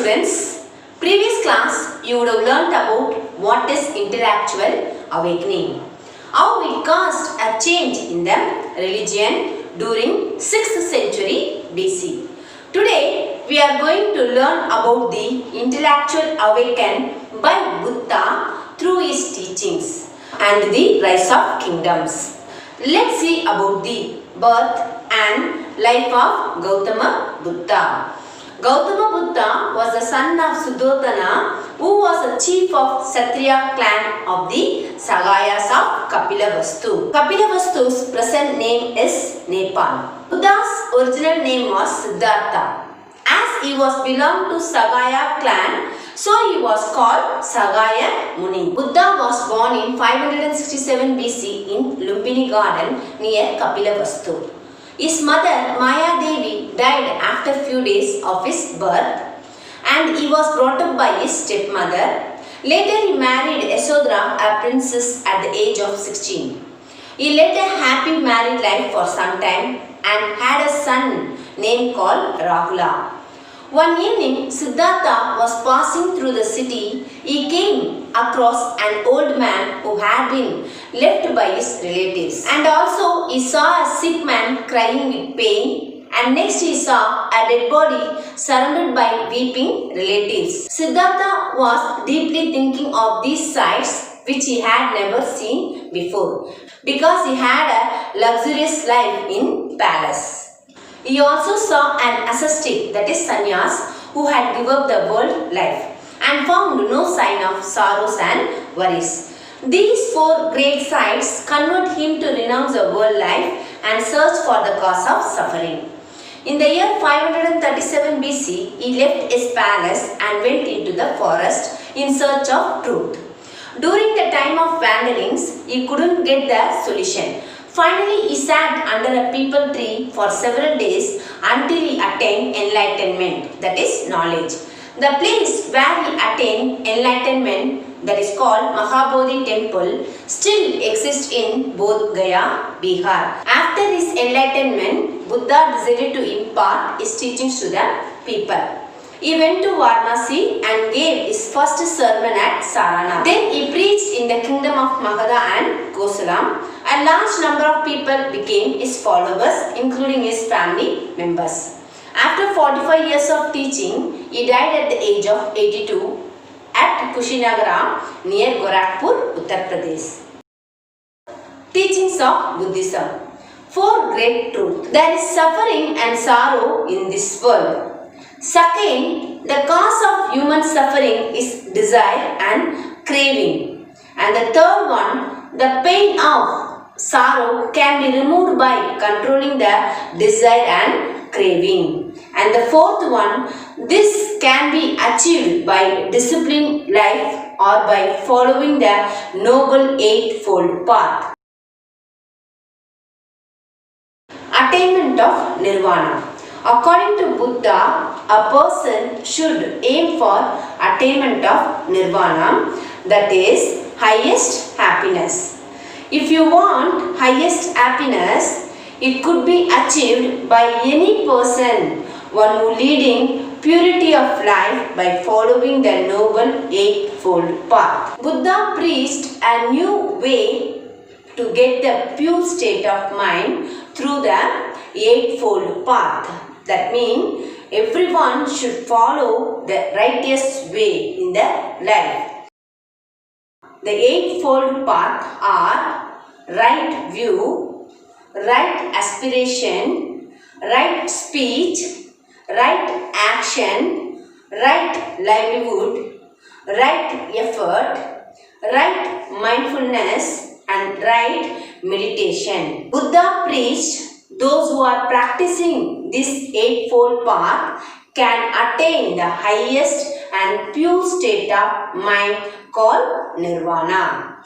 students, previous class you would have learnt about what is intellectual awakening. How it caused a change in the religion during 6th century BC. Today we are going to learn about the intellectual awakening by Buddha through his teachings and the rise of kingdoms. Let's see about the birth and life of Gautama Buddha. Gautama Buddha was the son of Suddhodana, who was the chief of Kshatriya clan of the Sagayas of Kapilavastu. Kapilavastu's present name is Nepal. Buddha's original name was Siddhartha. As he was belonged to Sagaya clan, so he was called Sagaya Muni. Buddha was born in 567 BC in Lumbini Garden near Kapilavastu. His mother Maya Devi died after few days of his birth and he was brought up by his stepmother. Later he married Yasodhara, a princess, at the age of 16. He led a happy married life for some time and had a son named called Rahula. One evening, Siddhartha was passing through the city. He came across an old man who had been left by his relatives. And also he saw a sick man crying with pain, and next he saw a dead body surrounded by weeping relatives. Siddhartha was deeply thinking of these sights which he had never seen before because he had a luxurious life in palace. He also saw an ascetic, that is sannyas, who had given up the world life and found no sign of sorrows and worries. These four great sights convert him to renounce the world life and search for the cause of suffering. In the year 537 BC, he left his palace and went into the forest in search of truth. During the time of wanderings, he couldn't get the solution. Finally, he sat under a peepal tree for several days until he attained enlightenment, that is knowledge. The place where he attained enlightenment, that is called Mahabodhi temple, still exists in Bodh Gaya, Bihar. After his enlightenment, Buddha decided to impart his teachings to the people. He went to Varanasi and gave his first sermon at Saranath. Then he preached in the kingdom of Magadha and Kosalam. A large number of people became his followers, including his family members. After 45 years of teaching, he died at the age of 82 at Kushinagara near Gorakhpur, Uttar Pradesh. Teachings of Buddhism. Four great truths. There is suffering and sorrow in this world. Second, the cause of human suffering is desire and craving. And the third one, the pain of sorrow can be removed by controlling the desire and craving. And the fourth one, this can be achieved by disciplined life or by following the Noble Eightfold Path. Attainment of Nirvana. According to Buddha, a person should aim for attainment of Nirvana, that is, highest happiness. If you want highest happiness, it could be achieved by any person, one who leading purity of life by following the Noble Eightfold Path. Buddha preached a new way to get the pure state of mind through the Eightfold Path. That means everyone should follow the righteous way in their life. The Eightfold Path are right view, right aspiration, right speech, right action, right livelihood, right effort, right mindfulness, and right meditation. Buddha preached those who are practicing this Eightfold Path can attain the highest and pure state of mind called Nirvana.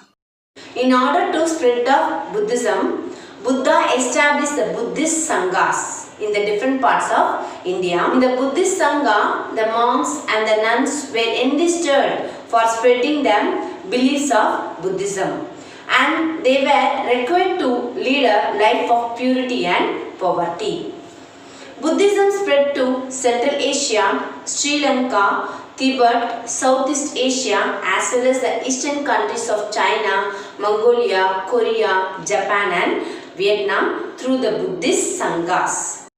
In order to spread of Buddhism, Buddha established the Buddhist Sanghas in the different parts of India. In the Buddhist Sangha, the monks and the nuns were enlisted for spreading the beliefs of Buddhism, and they were required to lead a life of purity and poverty. Buddhism Buddhism spread to Central Asia, Sri Lanka, Tibet, Southeast Asia, as well as the eastern countries of China, Mongolia, Korea, Japan and Vietnam through the Buddhist Sanghas.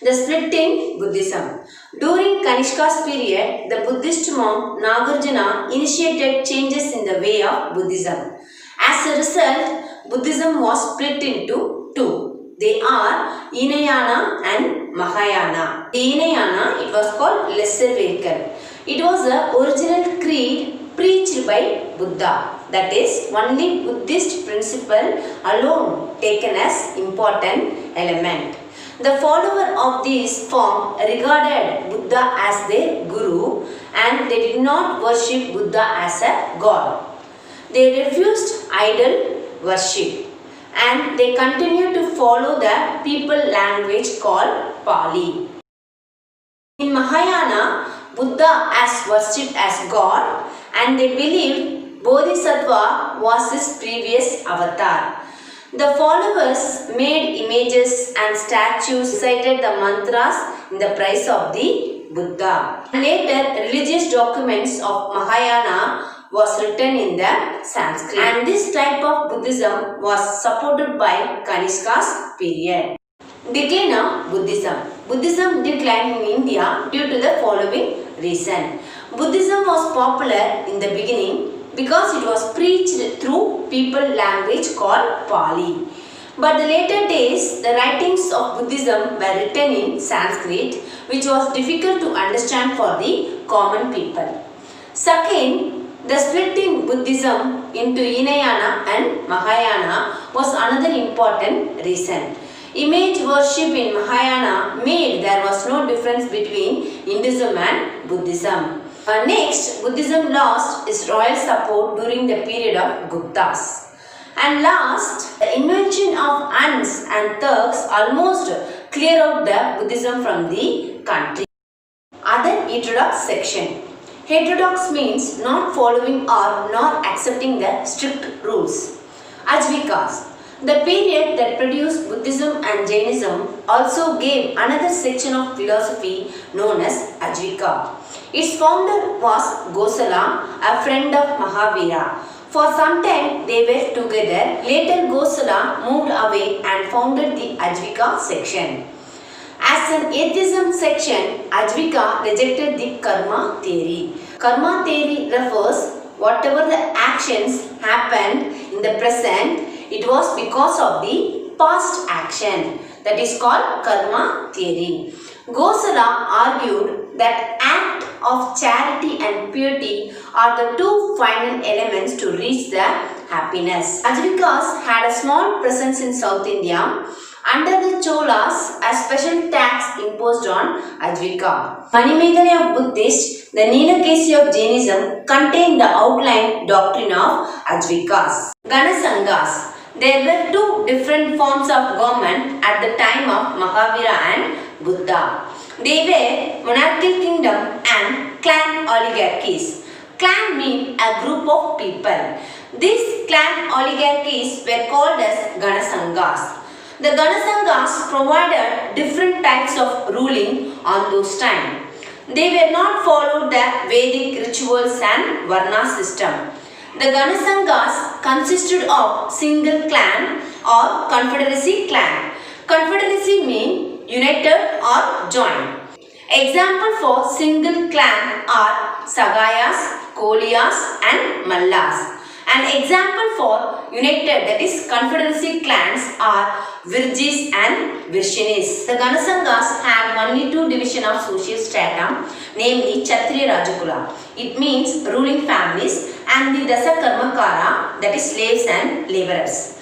The split in Buddhism. During Kanishka's period, the Buddhist monk Nagarjuna initiated changes in the way of Buddhism. As a result, Buddhism was split into two. They are Hinayana and Mahayana. The Hinayana, it was called lesser vehicle. It was the original creed preached by Buddha. That is, only Buddhist principle alone taken as important element. The follower of this form regarded Buddha as their guru and they did not worship Buddha as a god. They refused idol worship and they continued to follow the people language called Pali. In Mahayana, Buddha is worshipped as god and they believed Bodhisattva was his previous avatar. The followers made images and statues, recited the mantras in the praise of the Buddha. Later, religious documents of Mahayana was written in the Sanskrit. And this type of Buddhism was supported by Kanishka's period. Decline of Buddhism. Buddhism declined in India due to the following reason. Buddhism was popular in the beginning because it was preached through people language called Pali. But the later days, the writings of Buddhism were written in Sanskrit, which was difficult to understand for the common people. Second, the split in Buddhism into Hinayana and Mahayana was another important reason. Image worship in Mahayana made there was no difference between Hinduism and Buddhism. Next, Buddhism lost its royal support during the period of Guptas. And last, the invention of Huns and Turks almost cleared out the Buddhism from the country. Other heterodox section. Heterodox means not following or not accepting the strict rules. Ajvikas. The period that produced Buddhism and Jainism also gave another section of philosophy known as Ajvika. Its founder was Gosala, a friend of Mahavira. For some time they were together. Later Gosala moved away and founded the Ajvika section. As an atheism section, Ajvika rejected the karma theory. Karma theory refers whatever the actions happened in the present, it was because of the past action. That is called karma theory. Gosala argued that act of charity and piety are the two final elements to reach the happiness. Ajvikas had a small presence in South India. Under the Cholas, a special tax imposed on Ajvika. Manimegalaya of Buddhist, the Nilakesi of Jainism contained the outline doctrine of Ajvikas. Ganasanghas. There were two different forms of government at the time of Mahavira and Buddha. They were monarchical kingdom and clan oligarchies. Clan means a group of people. These clan oligarchies were called as Ganasanghas. The Ganasanghas provided different types of ruling on those times. They were not followed the Vedic rituals and Varna system. The Ganasanghas consisted of single clan or confederacy clan. Confederacy means united or joined. Example for single clan are Sagayas, Koliyas and Mallas. An example for united, that is confederacy clans, are Virjis and Virshinis. The Ganasanghas had only two divisions of social stratum, namely Kshatriya Rajkula. It means ruling families, and the Dasa Karmakara, that is slaves and laborers.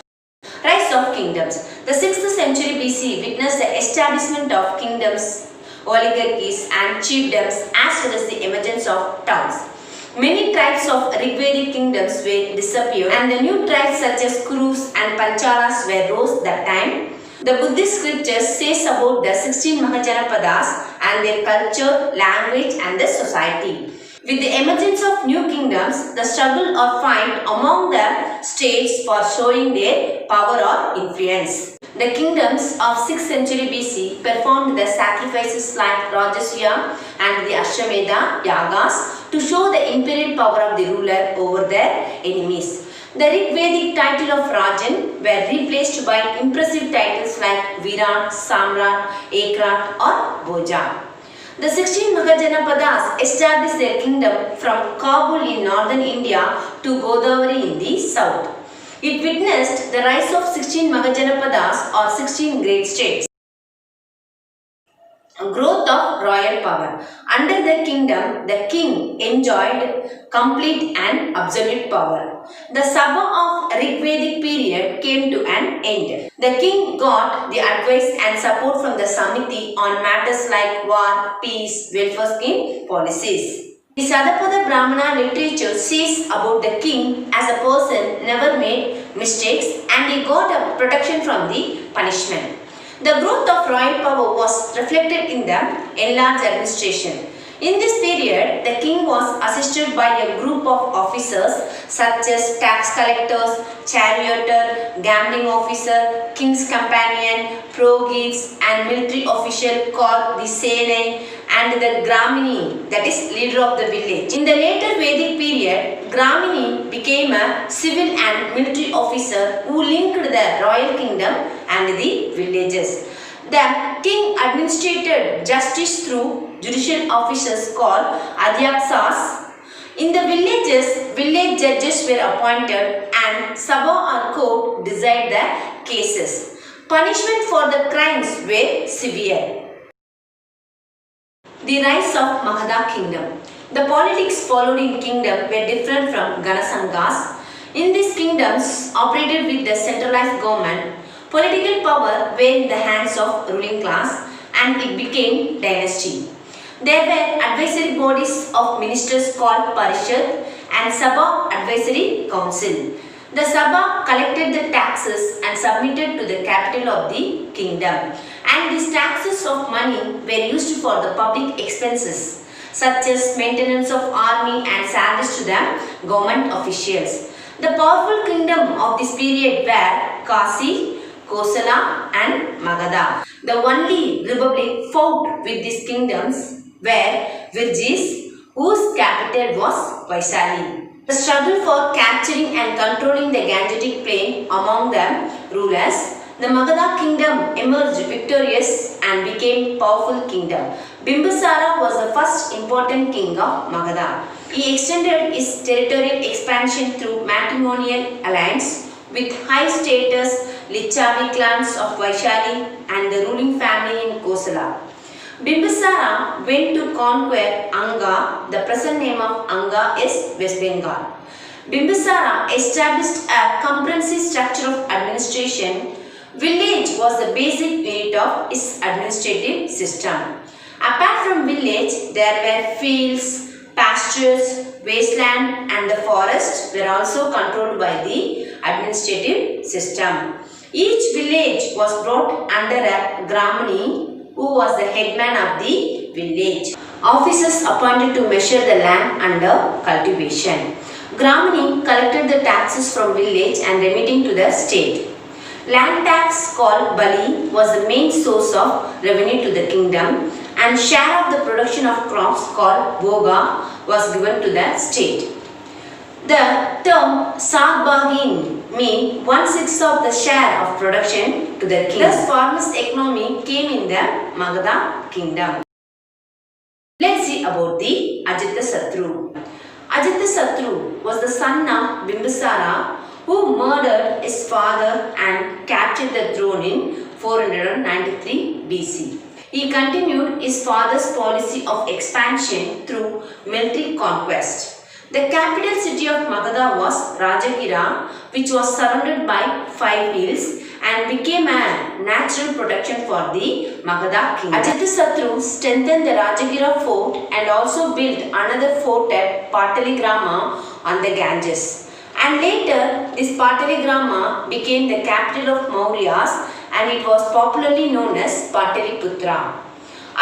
Rise of kingdoms. The 6th century BC witnessed the establishment of kingdoms, oligarchies and chiefdoms as well as the emergence of towns. Many tribes of Rigvedic kingdoms were disappeared and the new tribes such as Kurus and Panchalas were rose that time. The Buddhist scriptures says about the 16 Mahajanapadas and their culture, language and the society. With the emergence of new kingdoms, the struggle or fight among the states for showing their power or influence. The kingdoms of 6th century BC performed the sacrifices like Rajasya and the Ashwamedha Yagas to show the imperial power of the ruler over their enemies. The Rig-Vedic title of Rajan were replaced by impressive titles like Virat, Samrat, Ekrat or Bhoja. The 16 Mahajanapadas established their kingdom from Kabul in northern India to Godavari in the south. It witnessed the rise of 16 Mahajanapadas or 16 great states. Growth of royal power. Under the kingdom, the king enjoyed complete and absolute power. The Sabha of Rig-Vedic period came to an end. The king got the advice and support from the Samiti on matters like war, peace, welfare scheme, policies. The Sadapada Brahmana literature says about the king as a person never made mistakes and he got a protection from the punishment. The growth of royal power was reflected in the enlarged administration. In this period, the king was assisted by a group of officers such as tax collectors, charioteer, gambling officer, king's companion, purohits and military official called the Senai and the Gramini, that is leader of the village. In the later Vedic period, Gramini became a civil and military officer who linked the royal kingdom and the villages. The king administrated justice through judicial officers called Adhyaksas. In the villages, village judges were appointed and Sabha or court decided the cases. Punishment for the crimes were severe. The rise of Magadha kingdom. The politics followed in kingdom were different from Ganasanghas. In these kingdoms operated with the centralized government, political power were in the hands of ruling class and it became dynasty. There were advisory bodies of ministers called Parishad and Sabha Advisory Council. The Sabha collected the taxes and submitted to the capital of the kingdom. And these taxes of money were used for the public expenses such as maintenance of army and salaries to the government officials. The powerful kingdom of this period were Kasi, Kosala and Magadha. The only republic fought with these kingdoms were Virjis, whose capital was Vaishali. The struggle for capturing and controlling the Gangetic plain among the rulers, the Magadha kingdom emerged victorious and became powerful kingdom. Bimbisara was the first important king of Magadha. He extended his territorial expansion through matrimonial alliance with high status Lichavi clans of Vaishali and the ruling family in Kosala. Bimbisara went to conquer Anga. The present name of Anga is West Bengal. Bimbisara established a comprehensive structure of administration. Village was the basic unit of its administrative system. Apart from village, there were fields, pastures, wasteland and the forest were also controlled by the administrative system. Each village was brought under a Gramani who was the headman of the village. Officers appointed to measure the land under cultivation. Gramani collected the taxes from village and remitting to the state. Land tax called Bali was the main source of revenue to the kingdom and share of the production of crops called Boga was given to the state. The term Sagbagin means 1/6 of the share of production to the king. Thus, farmers' economy came in the Magadha kingdom. Let's see about the Ajatasattu. Ajatasattu was the son of Bimbisara who murdered his father and captured the throne in 493 BC. He continued his father's policy of expansion through military conquest. The capital city of Magadha was Rajagira, which was surrounded by 5 hills and became a natural protection for the Magadha kingdom. Ajatasattu strengthened the Rajagira fort and also built another fort at Pataligrama on the Ganges. And later, this Pataligrama became the capital of Mauryas and it was popularly known as Pataliputra.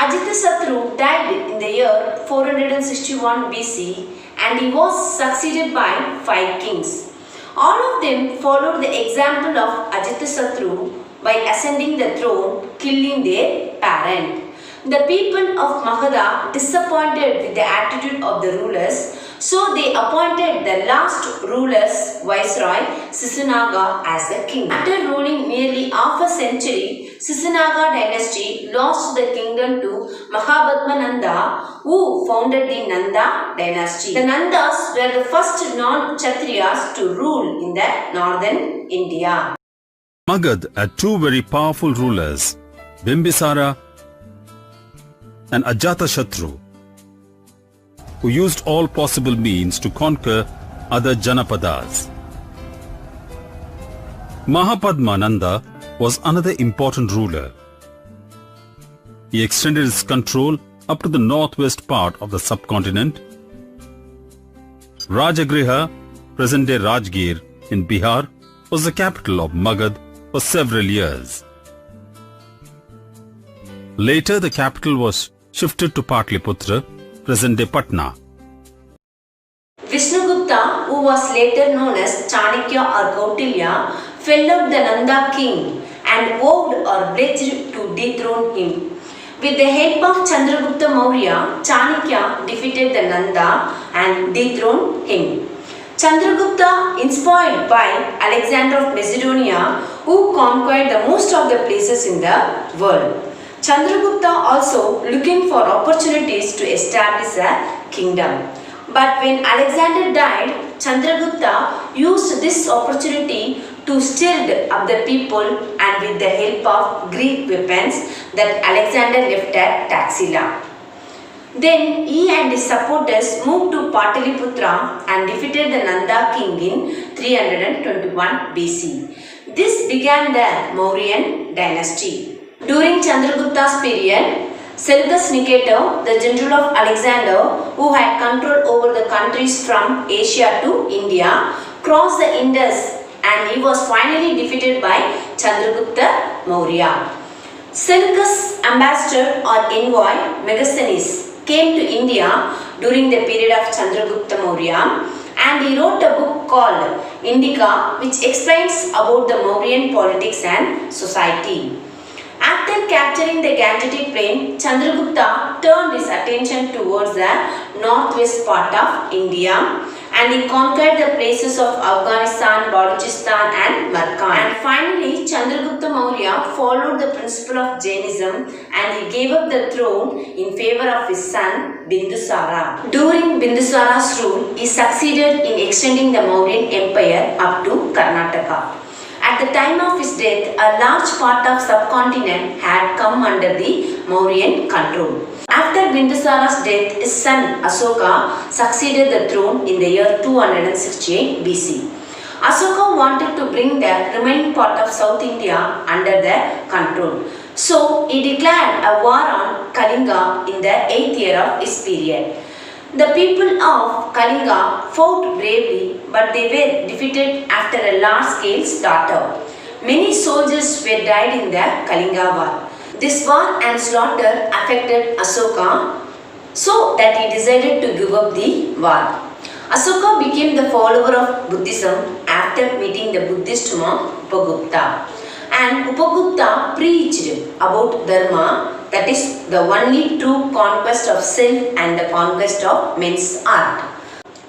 Ajatasattu died in the year 461 BC and he was succeeded by 5 kings. All of them followed the example of Ajatasattu by ascending the throne, killing their parent. The people of Magadha disappointed with the attitude of the rulers, so they appointed the last ruler's viceroy, Sisunaga, as the king. After ruling nearly half a century, Sisunaga dynasty lost the kingdom to Mahabhatmananda, who founded the Nanda dynasty. The Nandas were the first non-Kshatriyas to rule in the northern India. Magad had two very powerful rulers, Bimbisara and Ajatasattu, who used all possible means to conquer other Janapadas. Mahapadmananda was another important ruler. He extended his control up to the northwest part of the subcontinent. Rajagriha, present-day Rajgir in Bihar, was the capital of Magad for several years. Later, the capital was shifted to Patliputra, present-day Patna. Vishnugupta, who was later known as Chanakya or Kautilya, felled the Nanda king and vowed or pledged to dethrone him. With the help of Chandragupta Maurya, Chanakya defeated the Nanda and dethroned him. Chandragupta, inspired by Alexander of Macedonia, who conquered the most of the places in the world. Chandragupta also looking for opportunities to establish a kingdom. But when Alexander died, Chandragupta used this opportunity to stir up the people, and with the help of Greek weapons that Alexander left at Taxila. Then he and his supporters moved to Pataliputra and defeated the Nanda king in 321 BC. This began the Mauryan dynasty. During Chandragupta's period, Seleucus Nicator, the general of Alexander, who had control over the countries from Asia to India, crossed the Indus and he was finally defeated by Chandragupta Maurya. Seleucus' ambassador or envoy Megasthenes came to India during the period of Chandragupta Maurya, and he wrote a book called Indica, which explains about the Mauryan politics and society. After capturing the Gangetic plain, Chandragupta turned his attention towards the northwest part of India, and he conquered the places of Afghanistan, Balochistan and Markan. And finally, Chandragupta Maurya followed the principle of Jainism and he gave up the throne in favor of his son Bindusara. During Bindusara's rule, he succeeded in extending the Mauryan Empire up to Karnataka. At the time of his death, a large part of subcontinent had come under the Mauryan control. After Bindusara's death, his son Ashoka succeeded the throne in the year 268 BC. Ashoka wanted to bring the remaining part of South India under their control. So he declared a war on Kalinga in the 8th year of his period. The people of Kalinga fought bravely, but they were defeated after a large-scale slaughter. Many soldiers were died in the Kalinga war. This war and slaughter affected Ashoka, so that he decided to give up the war. Ashoka became the follower of Buddhism after meeting the Buddhist monk Upagupta. And Upagupta preached about Dharma, that is the only true conquest of self and the conquest of men's art.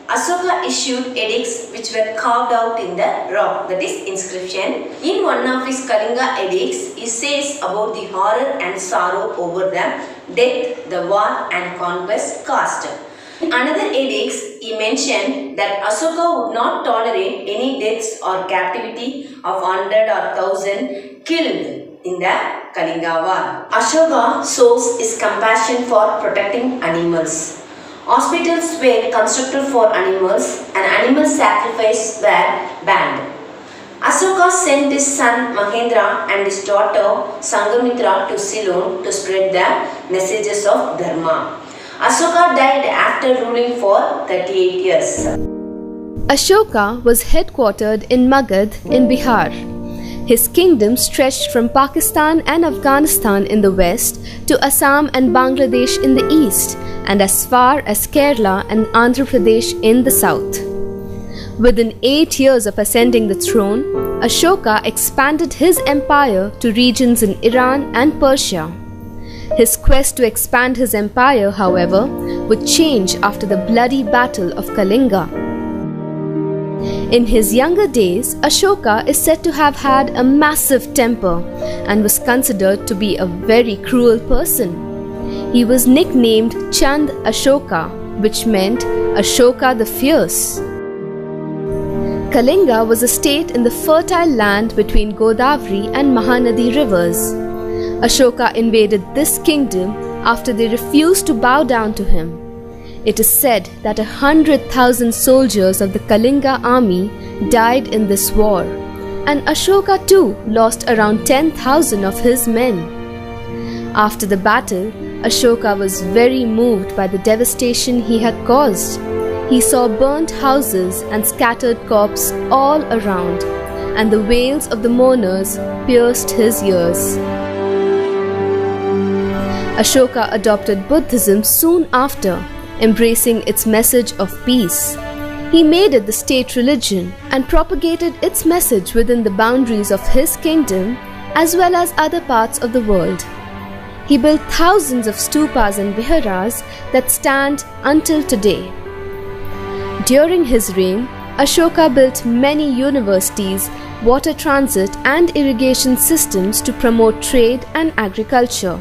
Ashoka issued edicts which were carved out in the rock, that is inscription. In one of his Kalinga edicts, he says about the horror and sorrow over the death, the war and conquest caused. In another edicts, he mentioned that Ashoka would not tolerate any deaths or captivity of 100 or 1000 killed in the Kalinga war. Ashoka shows his compassion for protecting animals. Hospitals were constructed for animals and animal sacrifice were banned. Ashoka sent his son Mahendra and his daughter Sangamitra to Ceylon to spread the messages of Dharma. Ashoka died after ruling for 38 years. Ashoka was headquartered in Magad in Bihar. His kingdom stretched from Pakistan and Afghanistan in the west to Assam and Bangladesh in the east, and as far as Kerala and Andhra Pradesh in the south. Within 8 years of ascending the throne, Ashoka expanded his empire to regions in Iran and Persia. His quest to expand his empire, however, would change after the bloody Battle of Kalinga. In his younger days, Ashoka is said to have had a massive temper and was considered to be a very cruel person. He was nicknamed Chand Ashoka, which meant Ashoka the Fierce. Kalinga was a state in the fertile land between Godavari and Mahanadi rivers. Ashoka invaded this kingdom after they refused to bow down to him. It is said that 100,000 soldiers of the Kalinga army died in this war, and Ashoka too lost around 10,000 of his men. After the battle, Ashoka was very moved by the devastation he had caused. He saw burnt houses and scattered corpses all around, and the wails of the mourners pierced his ears. Ashoka adopted Buddhism soon after, embracing its message of peace. He made it the state religion and propagated its message within the boundaries of his kingdom as well as other parts of the world. He built thousands of stupas and viharas that stand until today. During his reign, Ashoka built many universities, water transit and irrigation systems to promote trade and agriculture.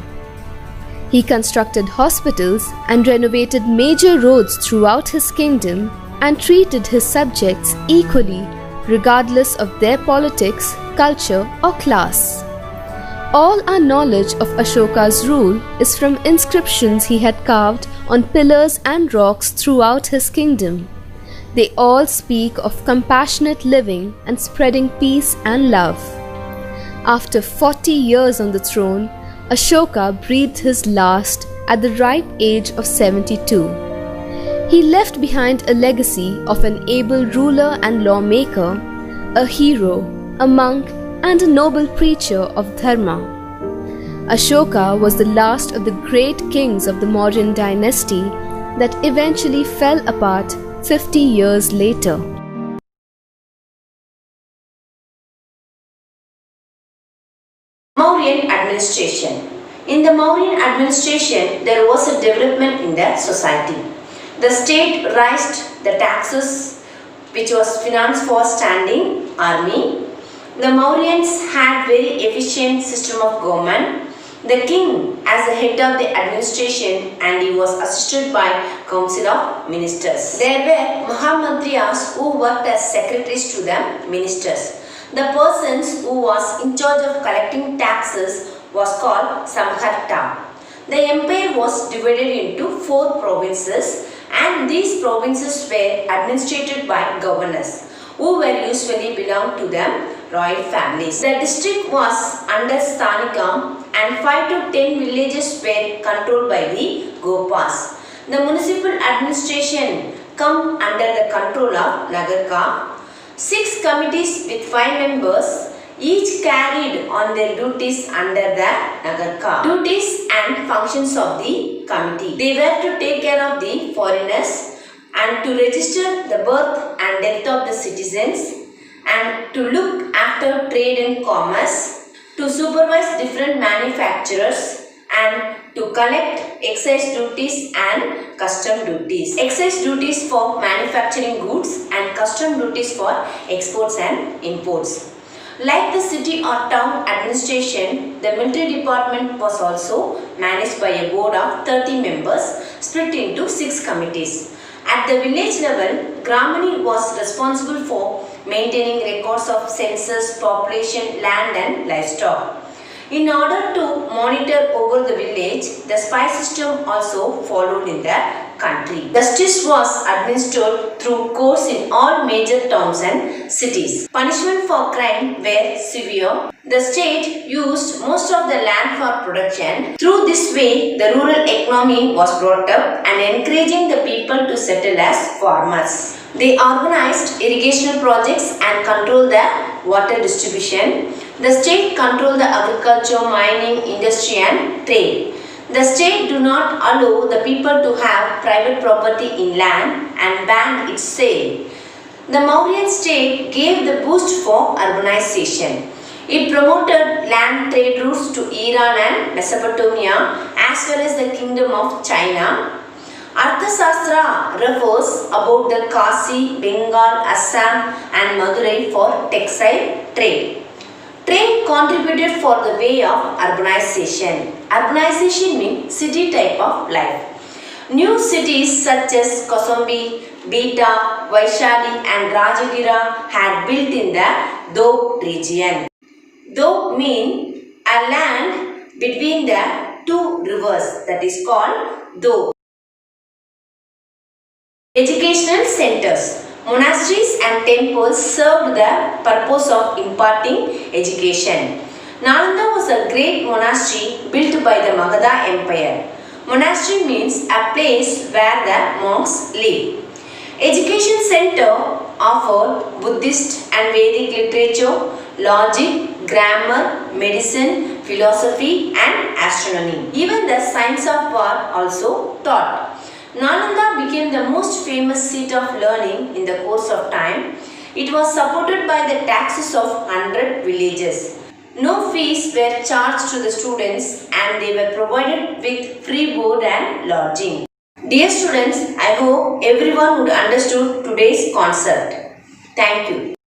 He constructed hospitals and renovated major roads throughout his kingdom and treated his subjects equally regardless of their politics, culture or class. All our knowledge of Ashoka's rule is from inscriptions he had carved on pillars and rocks throughout his kingdom. They all speak of compassionate living and spreading peace and love. After 40 years on the throne, Ashoka breathed his last at the ripe age of 72. He left behind a legacy of an able ruler and lawmaker, a hero, a monk, and a noble preacher of dharma. Ashoka was the last of the great kings of the Mauryan dynasty that eventually fell apart 50 years later. Mauryan administration. In the Mauryan administration, there was a development in the society. The state raised the taxes, which was financed for standing army. The Mauryans had very efficient system of government. The king as the head of the administration, and he was assisted by council of ministers. There were Mahamantriyas who worked as secretaries to the ministers. The persons who was in charge of collecting taxes was called Samharta. The empire was divided into 4 provinces, and these provinces were administered by governors who were usually belonged to the royal families. The district was under Sthanikam, and 5 to 10 villages were controlled by the Gopas. The municipal administration come under the control of Nagarka. 6 committees with 5 members each carried on their duties under the Nagarka. Duties and functions of the committee. They were to take care of the foreigners and to register the birth and death of the citizens and to look after trade and commerce, to supervise different manufacturers and to collect excise duties and custom duties. Excise duties for manufacturing goods and custom duties for exports and imports. Like the city or town administration, the military department was also managed by a board of 30 members split into 6 committees. At the village level, Gramani was responsible for maintaining records of census, population, land and livestock. In order to monitor over the village, the spy system also followed in the country. Justice was administered through courts in all major towns and cities. Punishment for crime were severe. The state used most of the land for production. Through this way, the rural economy was brought up and encouraging the people to settle as farmers. They organized irrigation projects and controlled the water distribution. The state controlled the agriculture, mining, industry and trade. The state do not allow the people to have private property in land and banned its sale. The Mauryan state gave the boost for urbanization. It promoted land trade routes to Iran and Mesopotamia as well as the Kingdom of China. Arthashastra refers about the Kasi, Bengal, Assam and Madurai for textile trade. Trade contributed for the way of urbanization. Urbanization means city type of life. New cities such as Kosambi, Beta, Vaishali and Rajagira had built in the Doab region. Doab means a land between the two rivers, that is called Doab. Educational centers. Monasteries and temples served the purpose of imparting education. Nalanda was a great monastery built by the Magadha Empire. Monastery means a place where the monks live. Education center offered Buddhist and Vedic literature, logic, grammar, medicine, philosophy and astronomy. Even the science of war also taught. Nalanda became the most famous seat of learning in the course of time. It was supported by the taxes of 100 villages. No fees were charged to the students and they were provided with free board and lodging. Dear students, I hope everyone would understood today's concept. Thank you.